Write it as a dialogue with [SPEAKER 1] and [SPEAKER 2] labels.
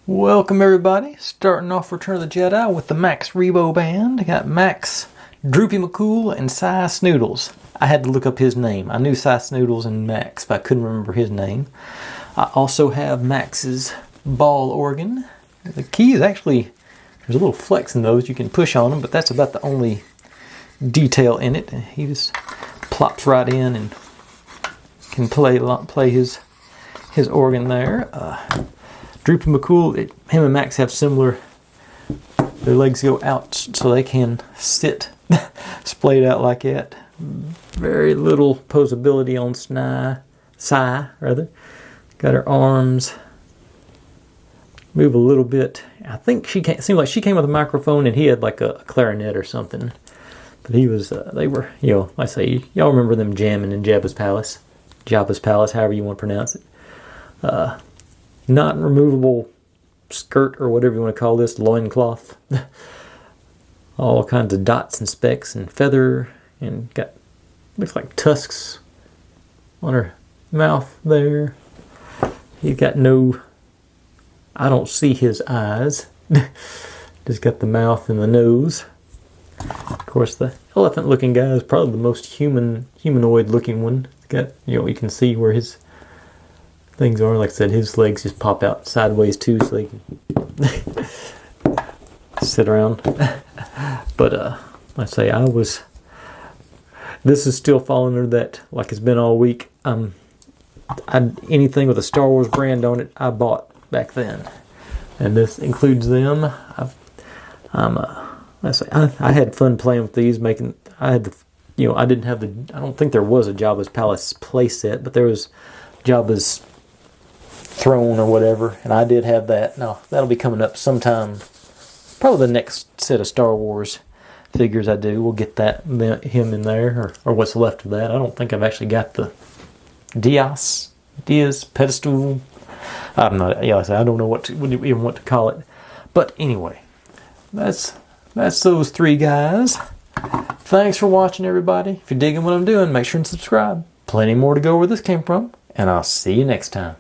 [SPEAKER 1] Welcome everybody, starting off Return of the Jedi with the Max Rebo band. I got Max, Droopy McCool, and Cy Snoodles. I had to look up his name. I knew Cy Snoodles and Max, but I couldn't remember his name. I also have Max's ball organ. The keys actually, there's a little flex in those. You can push on them, but that's about the only detail in it. He just plops right in and can play his organ there. Droopy McCool, him and Max have similar, their legs go out so they can sit splayed out like that. Very little posability on Cy. Got her arms, move a little bit. I think seemed like she came with a microphone and he had like a clarinet or something. But he was, they were, I say, y'all remember them jamming in Jabba's Palace, however you want to pronounce it. Not removable skirt or whatever you want to call this, loincloth. All kinds of dots and specks and feather, and got, looks like tusks on her mouth there. He's got no, I don't see his eyes. Just got the mouth and the nose. Of course, the elephant looking guy is probably the most humanoid looking one. It's got, you can see where his things are. Like I said, his legs just pop out sideways too, so they can sit around. But I say this is still falling under that, like it's been all week. Anything with a Star Wars brand on it, I bought back then, and this includes them. I had fun playing with these. I don't think there was a Jabba's Palace playset, but there was Jabba's throne or whatever, and I did have that. Now that'll be coming up sometime, probably the next set of Star Wars figures I do. We'll get him in there, or what's left of that. I don't think I've actually got the Diaz pedestal. I don't know. I don't know even what to call it. But anyway, that's those three guys. Thanks for watching, everybody. If you're digging what I'm doing, make sure and subscribe. Plenty more to go where this came from, and I'll see you next time.